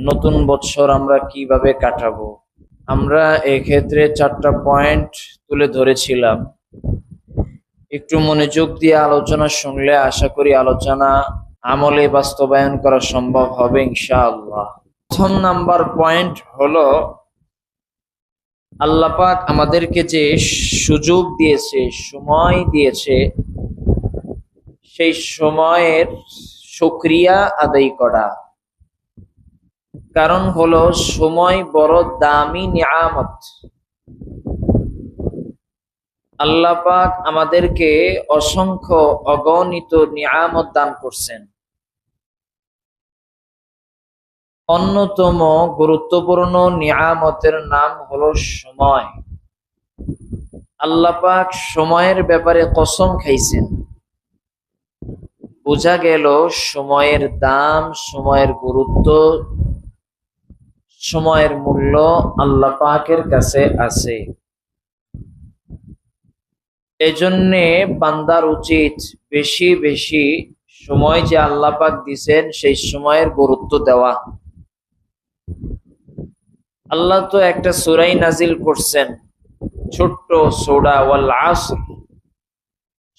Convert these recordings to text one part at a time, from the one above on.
নতুন বছর আমরা কিভাবে কাটাবো। আমরা এক্ষেত্রে 4টা পয়েন্ট তুলে ধরেছিলাম। একটু মনোযোগ দিয়ে আলোচনা শুনলে আশা করি আলোচনা আমলে বাস্তবায়ন করা সম্ভব হবে ইনশাআল্লাহ। প্রথম নাম্বার পয়েন্ট হলো, আল্লাহ পাক আমাদেরকে যে সুযোগ দিয়েছে, সময় দিয়েছে, সেই সময়ের শুকরিয়া আদায় করা। কারণ হলো সময় বড় দামি নিয়ামত। আল্লাহ পাক আমাদেরকে অসংখ্য অগণিত নিয়ামত দান করছেন। অন্যতম গুরুত্বপূর্ণ নিয়ামতের নাম হলো সময়। আল্লাহ পাক সময়ের ব্যাপারে কসম খাইছেন। বোঝা গেল সময়ের দাম, সময়ের গুরুত্ব, সময়ের মূল্য আল্লাহ পাকের কাছে আছে। এজন্যে বান্দার উচিত বেশি বেশি সময় যে আল্লাহ পাক দিছেন সেই সময়ের গুরুত্ব দেওয়া। আল্লাহ তো একটা সূরাই নাজিল করছেন, ছোট্ট সূরা ওয়াল আসর,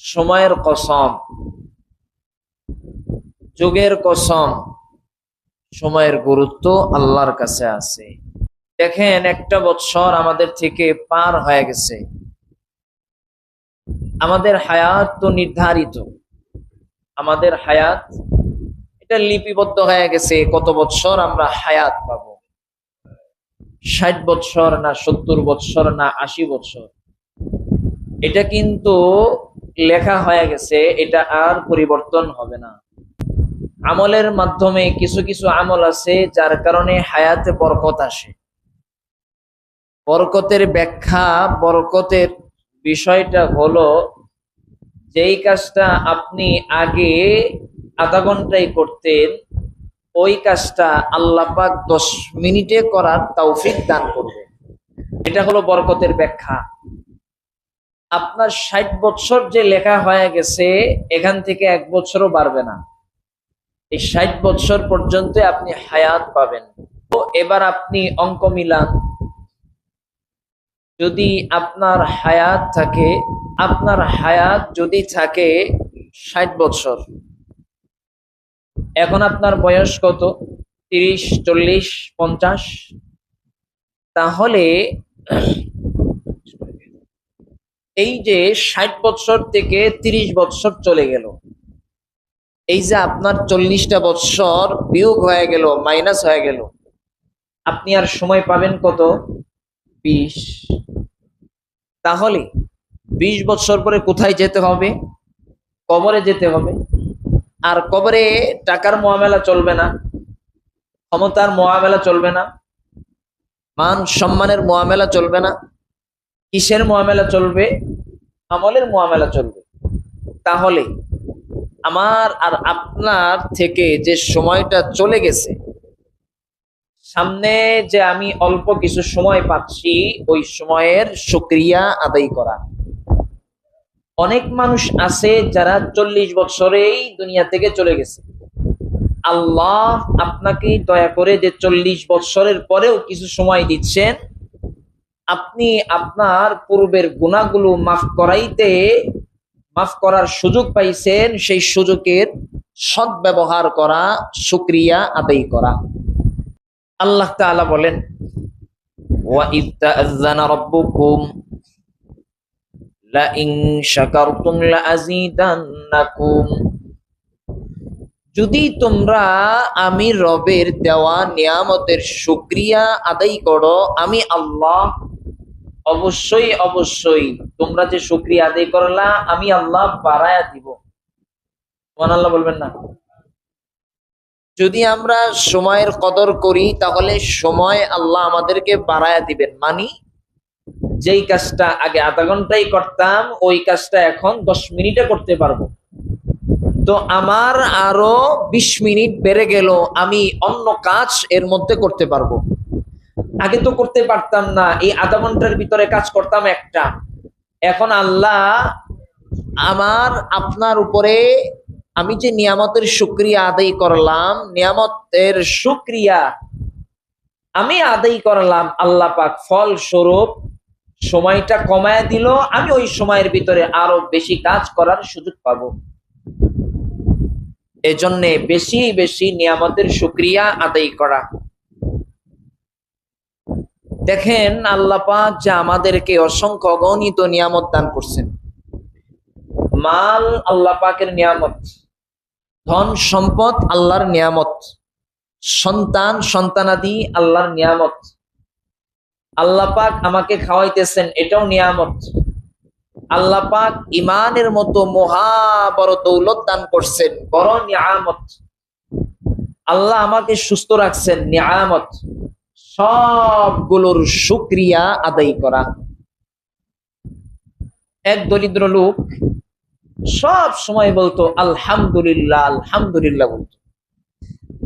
সময়ের কসম, যুগের কসম। সময়ের গুরুত্ব আল্লাহর কাছে আছে। দেখেন, একটা বছর আমাদের থেকে পার হয়ে গেছে। আমাদের হায়াত তো নির্ধারিত, আমাদের হায়াত এটা লিপিবদ্ধ হয়ে গেছে। কত বছর আমরা হায়াত পাবো, 60 বছর না 70 বছর না 80 বছর, এটা কিন্তু লেখা হয়ে গেছে, এটা আর পরিবর্তন হবে না। আমলের মাধ্যমে কিছু কিছু আমল আছে যার কারণে হায়াতে বরকত আসে। বরকতের ব্যাখ্যা, বরকতের বিষয়টা হলো, যেই কাজটা আপনি আগে আধা ঘন্টায় করতেন, ওই কাজটা আল্লাহ পাক 10 মিনিটে করার তৌফিক দান করবে। এটা হলো বরকতের ব্যাখ্যা। আপনার 60 বছর যে লেখা হয়ে গেছে, এখান থেকে 1 বছরও বাড়বে না। এই 60 বছর পর্যন্ত আপনি হায়াত পাবেন। তো এবার আপনি অঙ্ক মিলান। যদি আপনার হায়াত থাকে, আপনার হায়াত যদি থাকে 60 বছর, এখন আপনার বয়স কত? 30, 40, 50। তাহলে এই যে 60 বছর থেকে 30 বছর চলে গেল, এই যে আপনার 40টা বছর বিয়োগ হয়ে গেল, মাইনাস হয়ে গেল, আপনি আর সময় পাবেন কত? 20। তাহলে 20 বছর পরে কোথায় যেতে হবে? কবরে যেতে হবে। আর কবরে টাকার মুআমালা চলবে না, ক্ষমতার মুআমালা চলবে না, মান সম্মানের মুআমালা চলবে না। কিসের মুআমালা চলবে? আমলের মুআমালা চলবে। তাহলে আমার আর আপনার থেকে যে সময়টা চলে গেছে, সামনে যে আমি অল্প কিছু সময় পাচ্ছি, ওই সময়ের শুকরিয়া আদায় করা। অনেক মানুষ আছে যারা 40 বছরেই দুনিয়া থেকে চলে গেছে। আল্লাহ আপনাকে দয়া করে যে 40 বছরের পরেও কিছু সময় দিচ্ছেন, আপনি আপনার পূর্বের গুনাহগুলো মাফ করার সুযোগ পাইছেন। সেই সুযোগের সদ্ব্যবহার করা, শুকরিয়া আদায় করা। আল্লাহ তাআলা বলেন, ওয়া ইয তাআযানা রাব্বুকুম লা ইন শাকারতুম লা আযীদান্নাকুম। যদি তোমরা আমি রবের দেওয়া নিয়ামতের শুকরিয়া আদায় করো, আমি আল্লাহ অবশ্যই অবশ্যই তোমরা যে শুকরিয়া আদায় করলা, আমি আল্লাহ বাড়ায়া দিব। সুবহানাল্লাহ বলবেন না? যদি আমরা সময়ের কদর করি, তাহলে সময় আল্লাহ আমাদেরকে বাড়ায়া দিবেন। মানে যেই কাজটা আগে আধা ঘন্টায় করতাম, ওই কাজটা এখন 10 মিনিটে করতে পারবো। তো আমার আরো 20 মিনিট বেড়ে গেল, আমি অন্য কাজ এর মধ্যে করতে পারবো। আগে তো করতে পারতাম না, এই আধা ঘন্টার ভিতরে কাজ করতাম একটা। এখন আল্লাহ আমার আপনার উপরে, আমি যে নিয়ামতের শুকরিয়া আদায় করলাম, নিয়ামতের শুকরিয়া আমি আদায় করলাম, আল্লাহ পাক ফল স্বরূপ সময়টা কমায় দিল, আমি ওই সময়ের ভিতরে আরো বেশি কাজ করার সুযোগ পাবো। এজন্য বেশি বেশি নিয়ামতের শুকরিয়া আদায় করা। দেখেন আল্লাহ পাক যে আমাদেরকে অসংখ্য অগণিত নিয়ামত দান করছেন। মাল আল্লাহ পাকের নিয়ামত, ধন সম্পদ আল্লাহর নিয়ামত, সন্তান সন্তানাদি আল্লাহর নিয়ামত। আল্লাহ পাক আমাকে খাওয়াইতেছেন, এটাও নিয়ামত। আল্লাহ পাক ইমানের মতো মহা বড় দৌলত দান করছেন, বড় নিয়ামত। আল্লাহ আমাকে সুস্থ রাখছেন, নিয়ামত। সবগুলোর শুকরিয়া আদায় করা। এক দরিদ্র লোক সব সময় বলতো আলহামদুলিল্লাহ আলহামদুলিল্লাহ বলতো।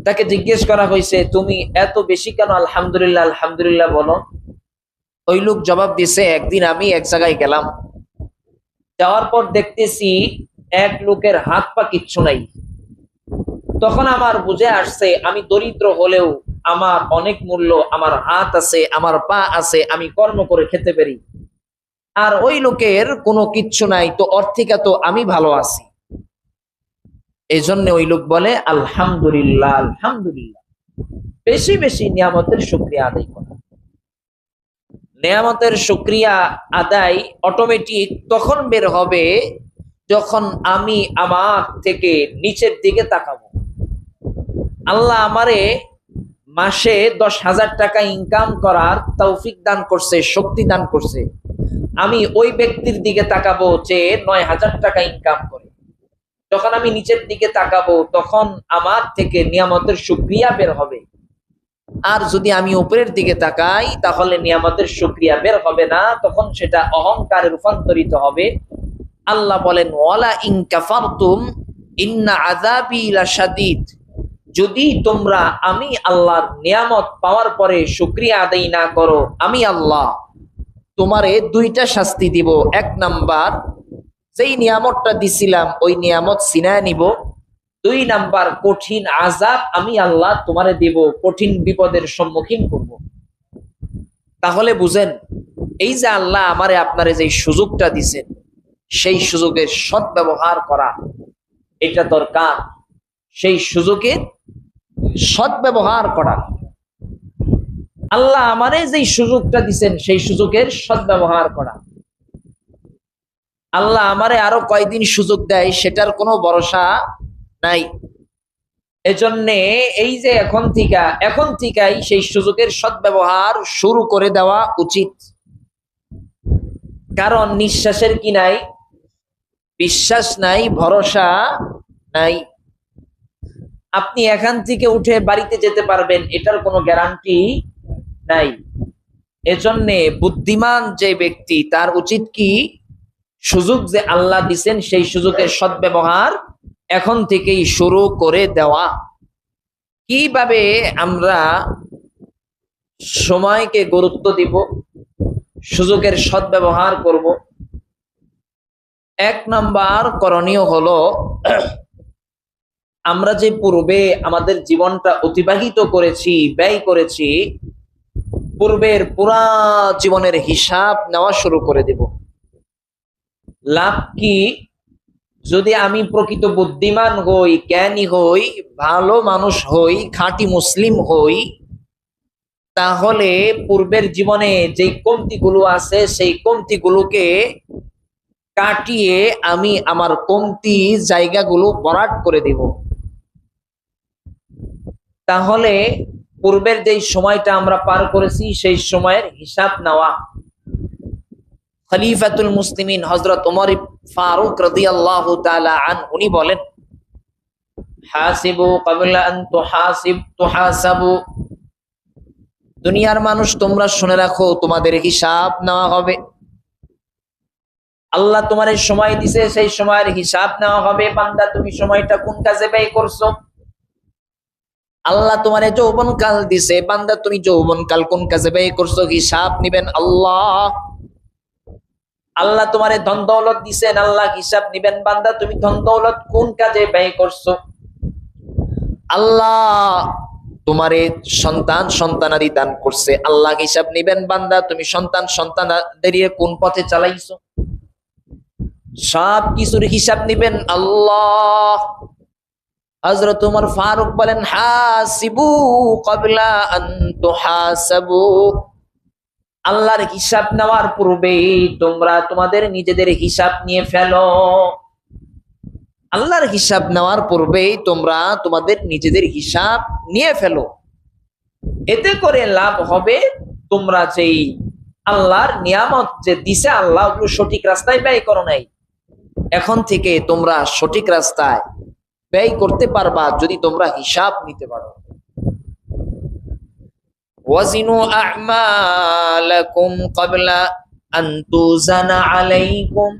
তাকে জিজ্ঞেস করা হয়েছে, তুমি এত বেশি কেন আলহামদুলিল্লাহ আলহামদুলিল্লাহ বলো? ওই লোক জবাব দিছে, একদিন আমি এক জায়গায় গেলাম, যাওয়ার পর দেখতেছি এক লোকের হাত পা কিচ্ছু নাই। তখন আমার বুঝে আসছে আমি দরিদ্র হলেও আমার অনেক মূল্য, আমার হাত আছে, আমার পা আছে, আমি কর্ম করে খেতে পারি। আর ওই লোকের কোনো কিচ্ছু নাই, তো অর্থিকা তো আমি ভালো আছি। এই জন্য ওই লোক বলে আলহামদুলিল্লাহ আলহামদুলিল্লাহ। বেশি বেশি নিয়ামতের শুকরিয়া আদায় করা। নিয়ামতের শুকরিয়া আদায় অটোমেটিক তখন বের হবে যখন আমি আমার থেকে নিচের দিকে তাকাবো। আল্লাহ আমারে মাসে 10,000 টাকা ইনকাম করার তৌফিক দান করছে, শক্তি দান করছে। আমি ওই ব্যক্তির দিকে তাকাবো যে 9,000 টাকা ইনকাম করে। যখন আমি নিচের দিকে তাকাবো তখন আমার থেকে নিয়ামতের শুকরিয়া বের হবে। আর যদি আমি উপরের দিকে তাকাই তাহলে নিয়ামতের শুকরিয়া বের হবে না, তখন সেটা অহংকারে রূপান্তরিত হবে। আল্লাহ বলেন ওয়ালা ইন কাফারতুম ইন্না আযাবি লাশাদীদ। যদি তোমরা আমি আল্লাহর নিয়ামত পাওয়ার পরে শুকরিয়া আদায় না করো, আমি আল্লাহ তোমারে দুইটা শাস্তি দিব। এক নাম্বার, যেই নিয়ামতটা দিছিলাম ওই নিয়ামত ছিনায় নিব। 2 নাম্বার, কঠিন আযাব আমি আল্লাহ তোমারে দেব, কঠিন বিপদের সম্মুখীন করব। তাহলে বুঝেন, এই যে আল্লাহ আমারে আপনারে যে সুযোগটা দিছেন, সেই সুযোগের সদ্ব্যবহার করা এটা দরকার। সেই সুযোগের সদ্ব্যবহার করা। আল্লাহ আমারে যে সুযোগটা দিছেন সেই সুযোগের সদ্ব্যবহার করা। আল্লাহ আমারে আরো কয়দিন সুযোগ দেয় সেটার কোনো ভরসা নাই। এজন্যে এই যে এখন থেকেই সেই সুযোগের সদ্ব্যবহার শুরু করে দেওয়া উচিত। কারণ নিঃশ্বাসের কি নাই? বিশ্বাস নাই, ভরসা নাই। আপনি এখান থেকে উঠে বাড়িতে যেতে পারবেন এটার কোনো গ্যারান্টি নাই। এজন্যে বুদ্ধিমান যে ব্যক্তি তার উচিত কি, সুযোগ যে আল্লাহ দিছেন সেই সুযোগের সদ্ব্যবহার এখন থেকেই শুরু করে দেওয়া। কিভাবে আমরা সময়কে গুরুত্ব দিব, সুযোগের সদ্ব্যবহার করব? 1 নাম্বার করণীয় হলো, আমরা যে পূর্বে আমাদের জীবনটা অতিবাহিত করেছি, ব্যয় করেছি, পূর্বের পুরা জীবনের হিসাব নেওয়া শুরু করে দেব। লাভ কি? যদি আমি প্রকৃত বুদ্ধিমান হই, জ্ঞানী হই, ভালো মানুষ হই, খাঁটি মুসলিম হই, তাহলে পূর্বের জীবনে যে কমতিগুলো আছে সেই কমতিগুলোকে কাটিয়ে আমি আমার কমতি জায়গাগুলো ভরাট করে দিব। তাহলে পূর্বের যে সময়টা আমরা পার করেছি সেই সময়ের হিসাব নেওয়া। খলিফাতুল মুসলিমিন হযরত ওমর ফারুক রাদিয়াল্লাহু তাআলা আনহু উনি বলেন, হাসিবু ক্বাবলা আন তুহাসাবু। দুনিয়ার মানুষ তোমরা শুনে রাখো, তোমাদের হিসাব নেওয়া হবে। আল্লাহ তোমার সময় দিছে, সেই সময়ের হিসাব নেওয়া হবে। বান্দা তুমি সময়টা কোন কাজে ব্যয় করছো? আল্লাহ তোমার যৌবন কাল দিছে, বান্দা তুমি যৌবন কাল কোন কাজে ব্যয় করছো? হিসাব নিবেন আল্লাহ। আল্লাহ তোমারে ধন দৌলত দিছেন, আল্লাহ হিসাব নিবেন, বান্দা তুমি ধন দৌলত কোন কাজে ব্যয় করছো? আল্লাহ তোমারে সন্তান সন্তানাদি দান করছে, আল্লাহ হিসাব নিবেন বান্দা তুমি সন্তান সন্তানাদের কোন পথে চালাইছো, সব কিছুর হিসাব নিবেন আল্লাহ। হযরত ওমর ফারুক বলেন, হাসিবু ক্বাবলা আন তুহাসাবু, আল্লাহর হিসাব নেওয়ার পূর্বেই তোমরা তোমাদের নিজেদের হিসাব নিয়ে ফেলো। আল্লাহর হিসাব নেওয়ার পূর্বেই তোমরা তোমাদের নিজেদের হিসাব নিয়ে ফেলো। এতে করে লাভ হবে, তোমরা যেই আল্লাহর নিয়ামত যে দিছে আল্লাহ, ওগুলো সঠিক রাস্তায় ব্যয় করো নাই। এখন থেকে তোমরা সঠিক রাস্তায় ব্যয় করতে পারবা যদি তোমরা হিসাব নিতে পারো। ওয়াজিনু আ'মালাকুম ক্বাবলা আন তুজানা আলাইকুম,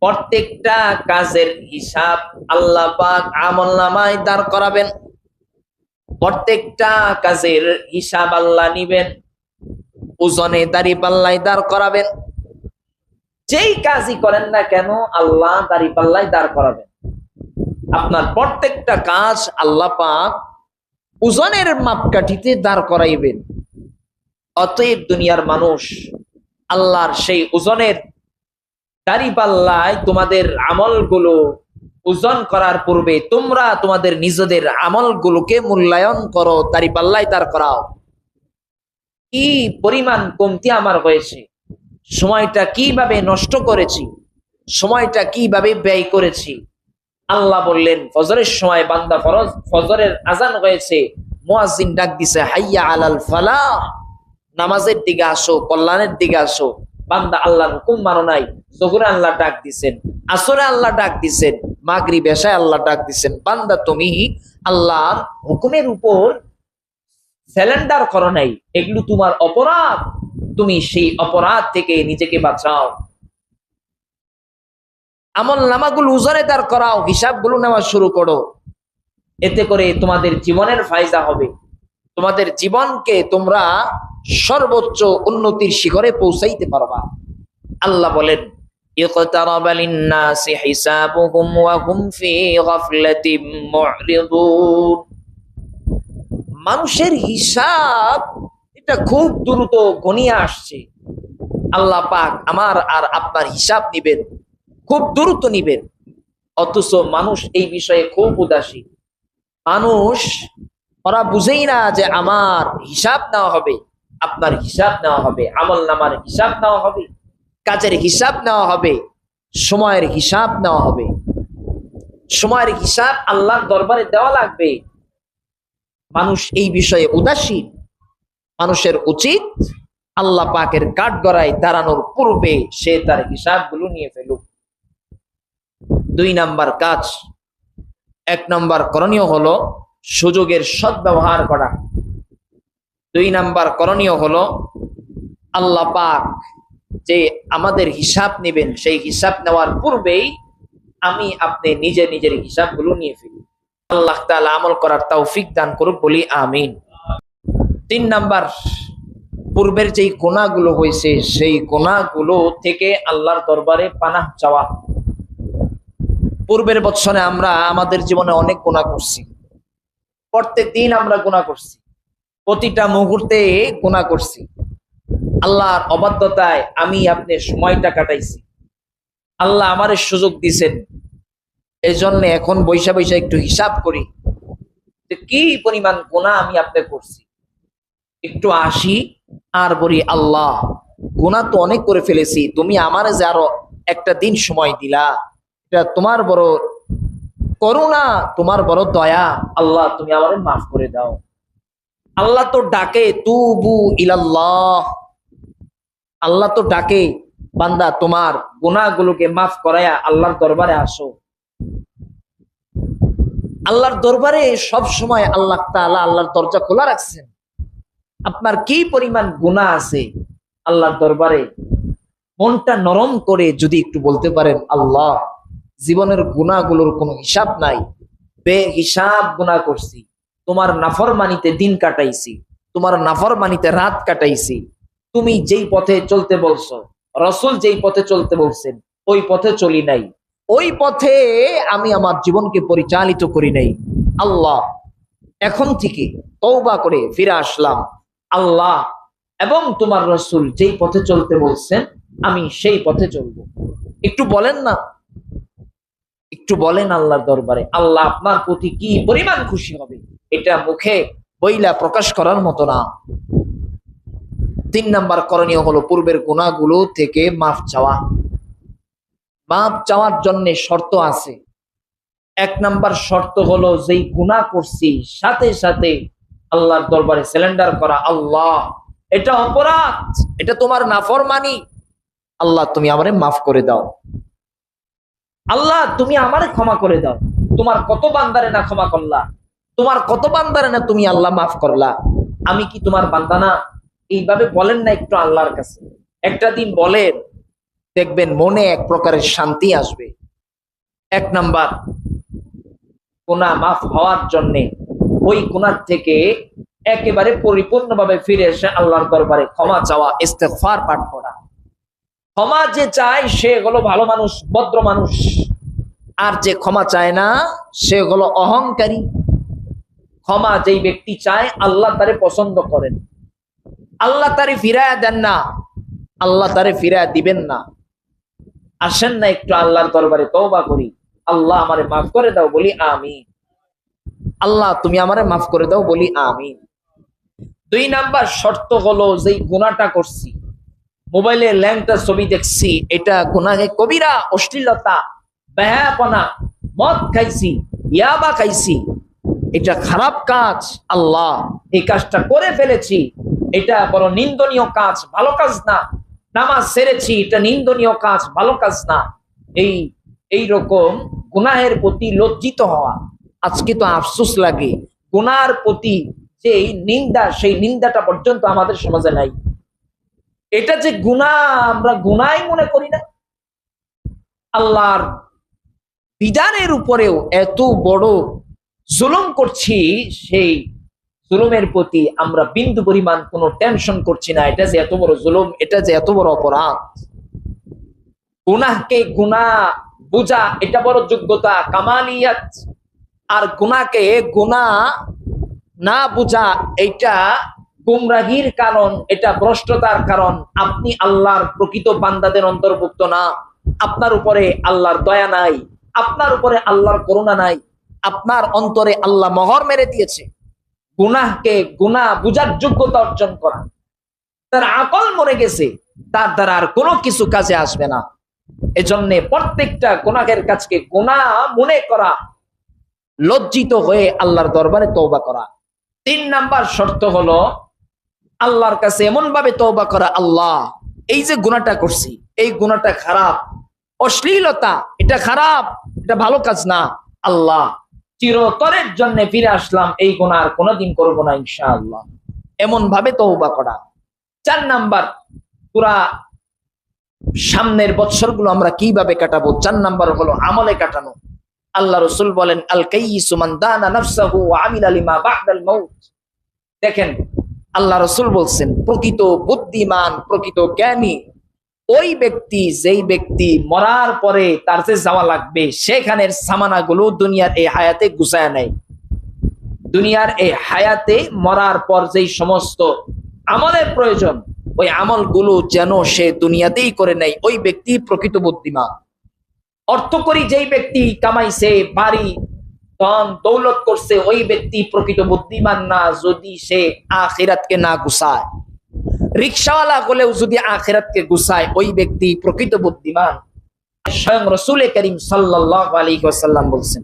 প্রত্যেকটা কাজের হিসাব আল্লাহ পাক আমলনামায় দাঁড় করাবেন। প্রত্যেকটা কাজের হিসাব আল্লাহ নিবেন, ওজনে দাঁড়িপাল্লায় দাঁড় করাবেন। যেই কাজই করেন না কেন আল্লাহ দাঁড়িপাল্লায় দাঁড় করাবেন। আপনার প্রত্যেকটা কাজ আল্লাহ পাক ওজনের মাপকাঠিতে দাঁড় করাইবেন। অতএব দুনিয়ার মানুষ আল্লাহর সেই ওজনের দাঁড়িপাল্লায় তোমাদের আমলগুলো ওজন করার পূর্বে তোমরা তোমাদের নিজেদের আমলগুলোকে মূল্যায়ন করো, দাঁড়িপাল্লায় দাঁড় করাও। কি পরিমাণ কমতি আমার হয়েছে, সময়টা কিভাবে নষ্ট করেছি, সময়টা কিভাবে ব্যয় করেছি। আল্লাহ বললেন ফজরের সময় বান্দা ফজরের আজান হয়েছে, মুয়াজ্জিন ডাক দিছে হাইয়া আলাল ফালাহ, নামাজের দিকে আসো, কল্যাণের দিকে আসো। বান্দা আল্লাহর হুকুম মানো নাই, যোহরে আল্লাহ ডাক দিছেন, আসরে আল্লাহ ডাক দিছেন, মাগরিব এশায় আল্লাহ ডাক দিছেন। বান্দা তুমি আল্লাহর হুকুমের উপর স্যালেন্ডার করো নাই, এগুলো তোমার অপরাধ। তুমি সেই অপরাধ থেকে নিজেকে বাঁচাও। আমল নামাগুলো উজরে দাঁড় করাও, হিসাবগুলো নেওয়া শুরু করো। এতে করে তোমাদের জীবনের ফায়দা হবে, তোমাদের জীবনকে তোমরা সর্বোচ্চ উন্নতির শিখরে পৌঁছাইতে পারবা। আল্লাহ বলেন ইকতারাবা লিন-নাসি হিসাবুহুম ওয়া হুম ফি গাফলাতিন মু'রিদুন, মানুষের হিসাব এটা খুব দ্রুত ঘনিয়ে আসছে। আল্লাহ পাক আমার আর আপনার হিসাব নিবেন, খুব দ্রুত নিবেন। অথচ মানুষ এই বিষয়ে খুব উদাসীন। মানুষ ওরা বুঝেই না যে আমার হিসাব নেওয়া হবে, আপনার হিসাব নেওয়া হবে, আমল নামার হিসাব নেওয়া হবে, কাজের হিসাব নেওয়া হবে, সময়ের হিসাব নেওয়া হবে। সময়ের হিসাব আল্লাহর দরবারে দেওয়া লাগবে। মানুষ এই বিষয়ে উদাসীন। মানুষের উচিত আল্লাহ পাকের কাঠগড়ায় দাঁড়ানোর পূর্বে সে তার হিসাবগুলো নিয়ে ফেলুক। 2 নাম্বার কাজ, 1 নাম্বার করণীয় হলো সুযোগের সদ্ব্যবহার করা। 2 নাম্বার করণীয় হলো আল্লাহ পাক যে আমাদের হিসাব নেবেন, সেই হিসাব নেওয়ার পূর্বেই আমি আপনি নিজের হিসাবগুলো নিয়ে ফেলি। আল্লাহ তাআলা আমল করার তৌফিক দান করুক, বলি আমিন। 3 নাম্বার, পূর্বের যেই গুনাহগুলো হয়েছে সেই গুনাহগুলো থেকে আল্লাহর দরবারে পানাহ চাওয়া। পূর্বের বছরে আমরা আমাদের জীবনে অনেক গুনাহ করছি, প্রত্যেক দিন আমরা গুনাহ করছি, প্রতিটা মুহূর্তে গুনাহ করছি। আল্লাহর অবাধ্যতায় আমি আপনি সময়টা কাটাইছি। আল্লাহ আমারে সুযোগ দিয়েছেন, এই জন্য এখন বৈশা একটু হিসাব করি যে কি পরিমাণ গুনাহ আমি আপনি করছি। একটু আসি আর বলি, আল্লাহ গুনাহ তো অনেক করে ফেলেছি, তুমি আমারে যে আরো একটা দিন সময় দিলা, এটা তোমার বড় করুণা, তোমার বড় দয়া। আল্লাহ তুমি আমারে মাফ করে দাও। আল্লাহ তো ডাকে তুবু ইলাল্লাহ, আল্লাহ তো ডাকে বান্দা তোমার গুনাহগুলোকে মাফ করায়া আল্লাহর দরবারে আসো। আল্লাহর দরবারে সব সময় আল্লাহ তাআলা আল্লাহর দরজা খোলা রাখছেন। আপনার কি পরিমাণ গুনাহ আছে আল্লাহর দরবারে, মনটা নরম করে যদি একটু বলতে পারেন, আল্লাহ জীবনের গুনাহগুলোর কোনো হিসাব নাই, বেহিসাব গুনাহ করছি, তোমার নাফরমানিতে দিন কাটাইছি, তোমার নাফরমানিতে রাত কাটাইছি, তুমি যেই পথে চলতে বলছো, রাসূল যেই পথে চলতে বলছেন ওই পথে চলি নাই, ওই পথে আমি আমার জীবনকে পরিচালিত করি নাই। আল্লাহ এখন থেকে তওবা করে ফিরে আসলাম, আল্লাহ এবং তোমার রাসূল যেই পথে চলতে বলছেন আমি সেই পথে চলবো। একটু বলেন না, একটু বলেন আল্লাহর দরবারে আল্লাহ আপনার প্রতি কি পরিমাণ খুশি হবে। এটা মুখে বইলা প্রকাশ করার মতো না। 3 নাম্বার করণীয় হলো পূর্বের গুনাহগুলো থেকে মাফ চাওয়া। মাফ চাওয়ার জন্য শর্ত আছে। 1 নাম্বার শর্ত হলো যেই গুনাহ করছি সাথে সাথে আল্লাহর দরবারে সারেন্ডার করা, আল্লাহ এটা অপরাধ, এটা তোমার নাফরমানি, আল্লাহ তুমি আমারে মাফ করে দাও, আল্লাহ তুমি আমারে ক্ষমা করে দাও। তোমার কত বান্দারে না ক্ষমা করলা, তোমার কত বান্দারে না তুমি আল্লাহ মাফ করলা, আমি কি তোমার বান্দা না? এইভাবে বলেন না একটু আল্লাহর কাছে, একটা দিন বলেন, দেখবেন মনে এক প্রকারের শান্তি আসবে। 1 নাম্বার গুনাহ মাফ হওয়ার জন্য ওই গুনাহ থেকে একেবারে পরিপূর্ণভাবে ফিরে এসে আল্লাহর দরবারে ক্ষমা চাওয়া, ইস্তেগফার পাঠ করা। ক্ষমা যে চায় সে হলো ভালো মানুষ, ভদ্র মানুষ, আর যে ক্ষমা চায় না সে হলো অহংকারী। ক্ষমা যেই ব্যক্তি চায় আল্লাহ তারে পছন্দ করেন, আল্লাহ তারে ফিরায়া দেন না, আল্লাহ তারে ফিরায়া দিবেন না। আসেন না একটু আল্লাহর দরবারে তওবা করি, আল্লাহ আমারে মাফ করে দাও, বলি আমিন। আল্লাহ তুমি আমারে মাফ করে দাও, বলি আমিন। 2 নাম্বার শর্ত হলো যেই গুনাহটা করছি, মোবাইলে ল্যাংটা ছবি দেখছি, এটা গুনাহে কবিরা, অশ্লীলতা, বেহায়াপনা, মদ খাইছি, ইয়াবা খাইছি, এটা খারাপ কাজ, আল্লাহ এই কাজটা করে ফেলেছি, এটা বড় নিন্দনীয় কাজ, ভালো কাজ না। নামাজ ছেড়েছি, এটা নিন্দনীয় কাজ, ভালো কাজ না। এই রকম গুনাহের প্রতি লজ্জিত হওয়া। আজকে তো আফসোস লাগে, গুনার প্রতি যে নিন্দা, সেই নিন্দাটা পর্যন্ত আমাদের সমাজে নাই। এটা যে গুনাহ, আমরা গুনাহই মনে করি না। আল্লাহর বিধানের উপরেও এত বড় জুলুম করছি, সেই জুলুমের প্রতি আমরা বিন্দু পরিমাণ কোনো টেনশন করছি না। এটা যে এত বড় জুলুম, এটা যে এত বড় অপরাধ। গুনাহকে গুনাহ বুঝা এটা বড় যোগ্যতা, কামালিয়াত। আর গুনাহকে গুনাহ না বুঝা এটা গুমরাহির কারণ, এটা ভ্রষ্টতার কারণ। আপনি আল্লাহর প্রকৃত বান্দাদের অন্তর্ভুক্ত না। আপনার উপরে আল্লাহর দয়া নাই, আপনার উপরে আল্লাহর করুণা নাই, আপনার অন্তরে আল্লাহ মোহর মেরে দিয়েছে। গুনাহকে গুনাহ বুঝার যোগ্যতা অর্জন করা, তার আকল মরে গেছে, তার দ্বারা আর কোনো কিছু কাজে আসবে না। এজন্য প্রত্যেকটা গুনাহের কাজকে গুনাহ মনে করা, লজ্জিত হয়ে আল্লাহর দরবারে তওবা করা। 3 নাম্বার শর্ত হলো আল্লাহর কাছে এমন ভাবে তওবা করা, আল্লাহ এই যে গুনাহটা করছি, এই গুনাহটা খারাপ, অশ্লীলতা, এটা খারাপ, এটা ভালো কাজ না, আল্লাহ চিরতরের জন্য ফিরে আসলাম, এই গুনাহ আর কোনোদিন করবো না ইনশাআল্লাহ, এমন ভাবে তওবা করা। 4 নাম্বার, পুরা সামনের বছরগুলো আমরা কিভাবে কাটাবো, 4 নাম্বার হলো আমলে কাটানো। আল্লাহ রাসূল বলেন, আল কাইয়িসু মান দানা নাফসাহু ওয়া আমিলা লিমা বা'দাল মাউত। দেখেন আল্লাহ রাসূল বলছেন, প্রকৃত বুদ্ধিমান, প্রকৃত জ্ঞানী ওই ব্যক্তি, যেই ব্যক্তি মরার পরে তার যে যাওয়া লাগবে সেখানের সামানাগুলো দুনিয়ার এই হায়াতে গুছায় নেয়। দুনিয়ার এই হায়াতে মরার পর যেই সমস্ত আমলের প্রয়োজন, ওই আমলগুলো যেন সে দুনিয়াতেই করে নেয়, ওই ব্যক্তি প্রকৃত বুদ্ধিমান। অর্থ করি যেই ব্যক্তি কামাইছে, বাড়ি ধন দৌলত করছে, ওই ব্যক্তি প্রকৃত বুদ্ধিমান না যদি সে আখিরাতকে না গুছায়। রিকশাওয়ালা হলেও যদি আখিরাতকে গুছায়, ওই ব্যক্তি প্রকৃত বুদ্ধিমান। স্বয়ং রাসূল করিম সাল্লাল্লাহু আলাইহি ওয়াসাল্লাম বলছেন,